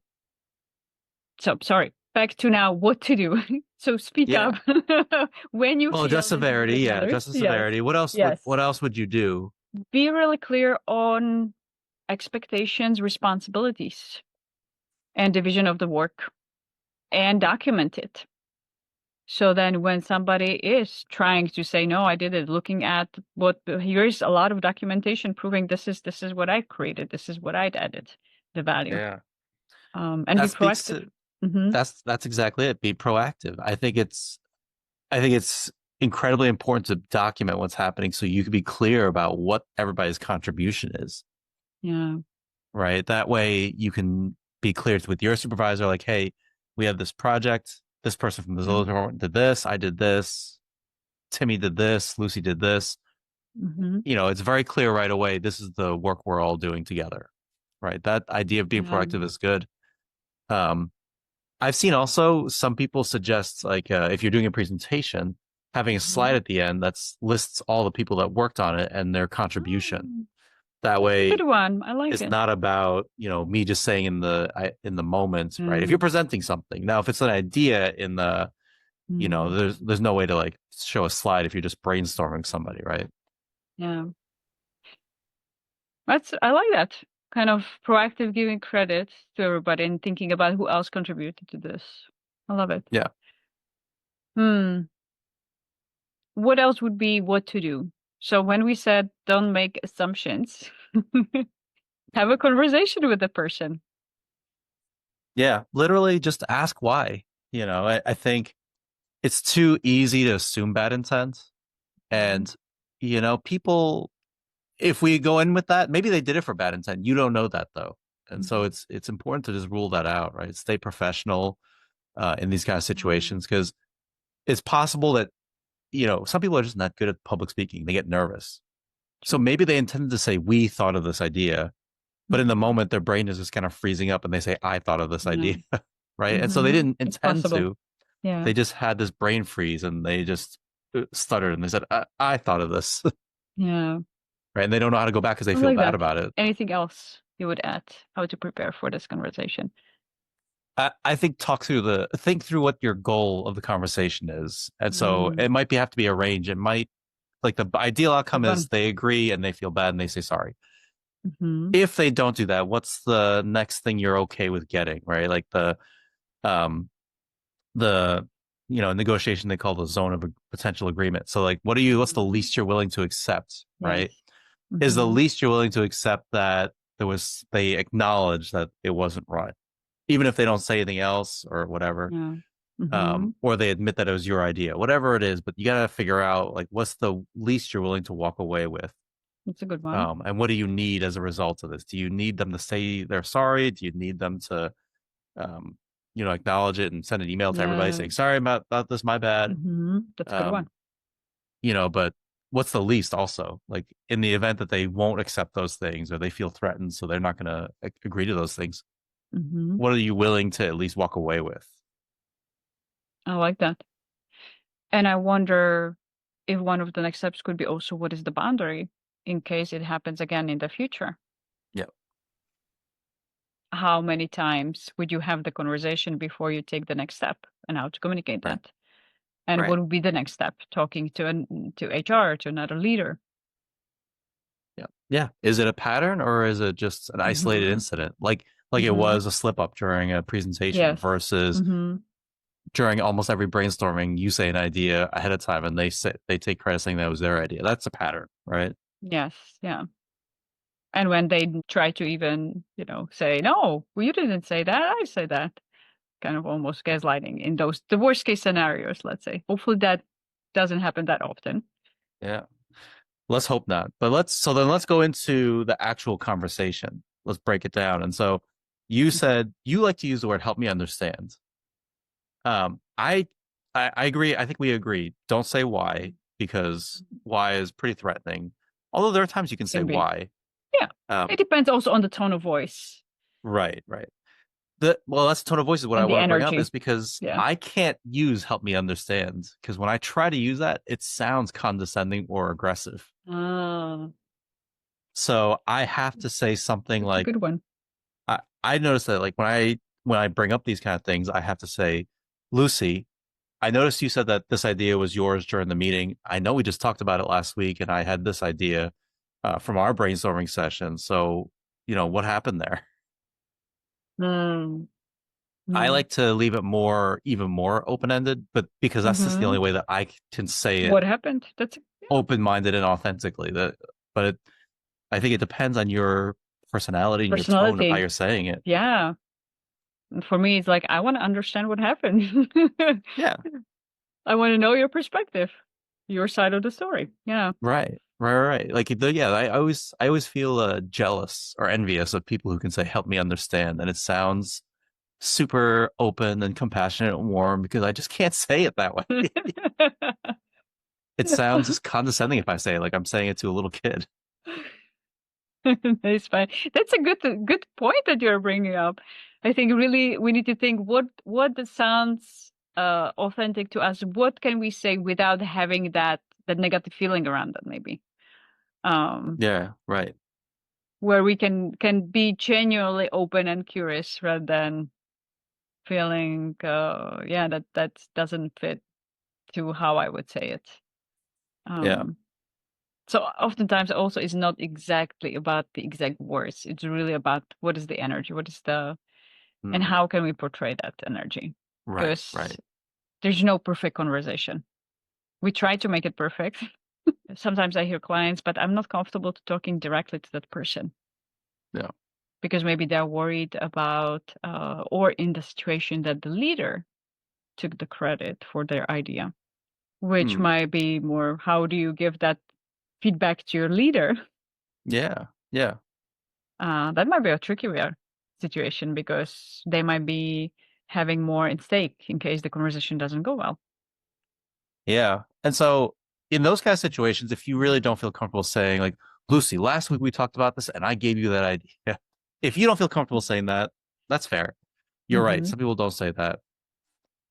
So, sorry. Back to now what to do. So speak up when you feel just severity. Just the severity. What else? What else would you do? Be really clear on expectations, responsibilities, and division of the work, and document it. So then when somebody is trying to say, no, I did it, looking at here's a lot of documentation proving this is what I created, this is what I added, the value. Yeah. And be proactive. That's exactly it. Be proactive. I think it's incredibly important to document what's happening so you can be clear about what everybody's contribution is. Yeah. Right. That way you can be clear with your supervisor, like, hey, we have this project. This person from the other department did this. I did this. Timmy did this. Lucy did this. It's very clear right away. This is the work we're all doing together. Right. That idea of being proactive is good. I've seen also some people suggest, like, if you're doing a presentation, having a slide at the end that lists all the people that worked on it and their contribution. That way, good one. I like it. It's not about me just saying in the moment, right? If you're presenting something, now if it's an idea in the, there's no way to like show a slide if you're just brainstorming somebody, right? Yeah, I like that kind of proactive, giving credit to everybody and thinking about who else contributed to this. I love it. Yeah. What else would be what to do? So when we said don't make assumptions, have a conversation with the person. Yeah, literally just ask why. I think it's too easy to assume bad intent. And, people, if we go in with that, maybe they did it for bad intent. You don't know that though. And so it's important to just rule that out, right? Stay professional in these kind of situations, because it's possible that, some people are just not good at public speaking. They get nervous. So maybe they intended to say, we thought of this idea, but in the moment, their brain is just kind of freezing up and they say, I thought of this idea, right? And so they didn't intend to. Yeah. They just had this brain freeze and they just stuttered and they said, I thought of this. Yeah. Right. And they don't know how to go back because they feel bad about it. Anything else you would add how to prepare for this conversation? I think think through what your goal of the conversation is. And so it might have to be a range. It might, like, the ideal outcome is they agree and they feel bad and they say sorry. If they don't do that, what's the next thing you're okay with getting, right? Like the negotiation they call the zone of a potential agreement. So like, what's the least you're willing to accept, right? Yes. Is the least you're willing to accept that they acknowledge that it wasn't right, even if they don't say anything else or whatever. Or they admit that it was your idea, whatever it is, but you got to figure out, like, what's the least you're willing to walk away with. That's a good one. And what do you need as a result of this? Do you need them to say they're sorry? Do you need them to, acknowledge it and send an email to everybody saying, sorry about this, my bad. That's a good one. But what's the least also? Like, in the event that they won't accept those things or they feel threatened, so they're not going to agree to those things, what are you willing to at least walk away with? I like that. And I wonder if one of the next steps could be also, what is the boundary in case it happens again in the future? Yeah. How many times would you have the conversation before you take the next step, and how to communicate that? And what would be the next step? Talking to HR, to another leader. Yeah. Is it a pattern or is it just an isolated incident? Like it was a slip up during a presentation versus during almost every brainstorming, you say an idea ahead of time and they take credit saying that was their idea. That's a pattern, right? Yes. Yeah. And when they try to even, say, no, well, you didn't say that, I say that, kind of almost gaslighting in the worst case scenarios, let's say. Hopefully that doesn't happen that often. Yeah. Let's hope not. But let's go into the actual conversation. Let's break it down. And so you said you like to use the word help me understand. I agree. I think we agree. Don't say why, because why is pretty threatening. Although there are times you can say why. Yeah. It depends also on the tone of voice. Right. That's the tone of voice is what I want to bring up, is because I can't use help me understand, because when I try to use that, it sounds condescending or aggressive. So I have to say something like, a good one. I noticed that, like, when I bring up these kind of things, I have to say, Lucy, I noticed you said that this idea was yours during the meeting. I know we just talked about it last week, and I had this idea from our brainstorming session. So, what happened there? I like to leave it even more open-ended, but because that's just the only way that I can say it. What happened? That's open-minded and authentically. I think it depends on your personality and your tone of how you're saying it. Yeah. For me, it's like, I want to understand what happened. Yeah. I want to know your perspective, your side of the story. Yeah. Right. Like, I always feel jealous or envious of people who can say, help me understand. And it sounds super open and compassionate and warm, because I just can't say it that way. It sounds just condescending if I say it like I'm saying it to a little kid. That's fine. That's a good point that you're bringing up. I think really we need to think what sounds authentic to us. What can we say without having that negative feeling around that, maybe? Yeah, right. Where we can be genuinely open and curious, rather than feeling that doesn't fit to how I would say it. So oftentimes also it's not exactly about the exact words. It's really about what is the energy, and how can we portray that energy? Right. There's no perfect conversation. We try to make it perfect. Sometimes I hear clients, but I'm not comfortable talking directly to that person. Yeah. Because maybe they're worried about, or in the situation that the leader took the credit for their idea, which might be more, how do you give that feedback to your leader? Yeah. That might be a tricky situation, because they might be having more at stake in case the conversation doesn't go well. Yeah. And so in those kind of situations, if you really don't feel comfortable saying, like, Lucy, last week we talked about this and I gave you that idea. If you don't feel comfortable saying that, that's fair. You're right. Some people don't say that.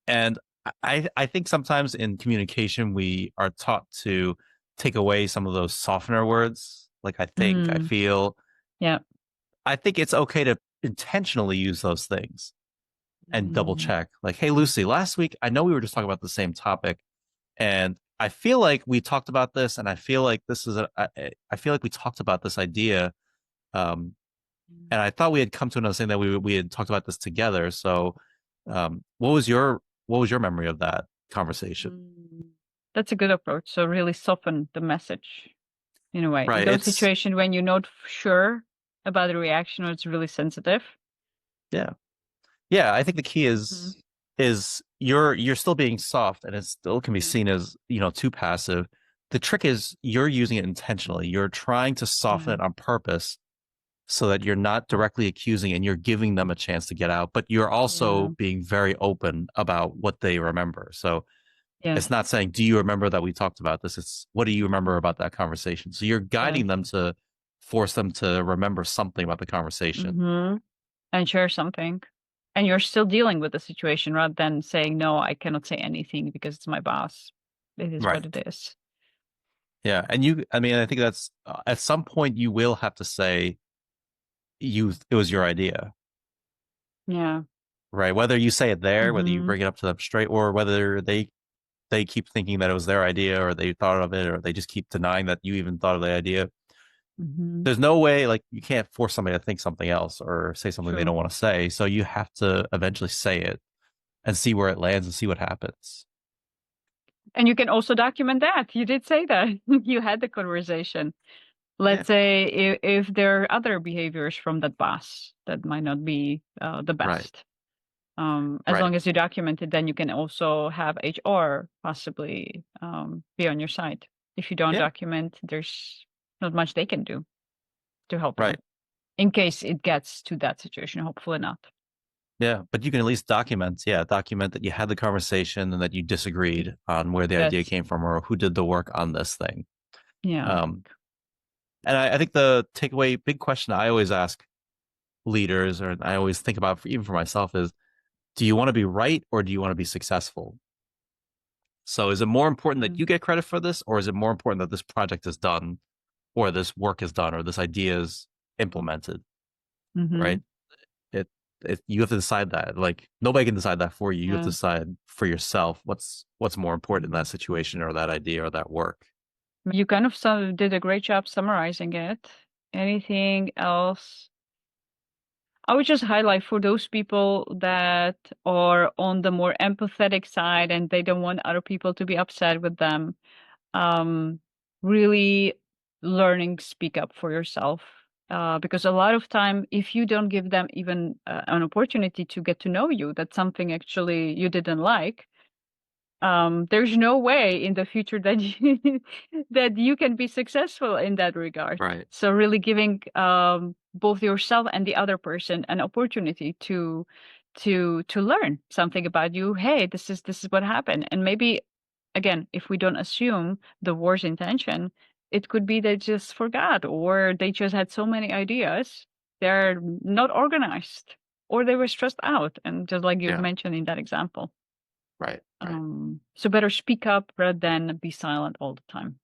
And I think sometimes in communication, we are taught to take away some of those softener words. Like, I think, I feel. Yeah. I think it's okay to intentionally use those things and double check. Like, hey, Lucy, last week, I know we were just talking about the same topic, and I feel like we talked about this, and I feel like this is I feel like we talked about this idea, and I thought we had come to an understanding that we had talked about this together. So, what was your memory of that conversation? That's a good approach. So really soften the message in a way. Right. In those situations when you're not sure about the reaction or it's really sensitive. Yeah. Yeah. I think the key is you're still being soft, and it still can be seen as, too passive. The trick is you're using it intentionally. You're trying to soften it on purpose so that you're not directly accusing and you're giving them a chance to get out, but you're also being very open about what they remember. So it's not saying, do you remember that we talked about this? It's, what do you remember about that conversation? So you're guiding them to force them to remember something about the conversation. And share something. And you're still dealing with the situation rather than saying, no, I cannot say anything because it's my boss. It is what it is. Yeah. And I think that's at some point you will have to say it was your idea. Yeah. Right. Whether you say it there, whether you bring it up to them straight, or whether they keep thinking that it was their idea, or they thought of it, or they just keep denying that you even thought of the idea. There's no way, like, you can't force somebody to think something else or say something they don't want to say. So you have to eventually say it and see where it lands and see what happens. And you can also document that. You did say that. You had the conversation. Let's say if there are other behaviors from that boss that might not be the best. As long as you document it, then you can also have HR possibly be on your side. If you don't document, there's not much they can do to help you. In case it gets to that situation, hopefully not. Yeah, but you can at least document that you had the conversation and that you disagreed on where the idea came from or who did the work on this thing. Yeah. And I think the takeaway, big question I always ask leaders, or I always think about even for myself, is, do you want to be right or do you want to be successful? So is it more important that you get credit for this, or is it more important that this project is done, or this work is done, or this idea is implemented? Right? You have to decide that. Like, nobody can decide that for you. You have to decide for yourself what's more important in that situation, or that idea, or that work. You kind of did a great job summarizing it. Anything else? I would just highlight for those people that are on the more empathetic side and they don't want other people to be upset with them. Really learning speak up for yourself. Because a lot of time, if you don't give them even an opportunity to get to know you, that's something actually you didn't like, there's no way in the future that you can be successful in that regard. So really giving both yourself and the other person an opportunity to learn something about you. Hey, this is what happened. And maybe, again, if we don't assume the worst intention, it could be they just forgot, or they just had so many ideas, they're not organized, or they were stressed out, and just like you mentioned in that example. Right. So better speak up rather than be silent all the time.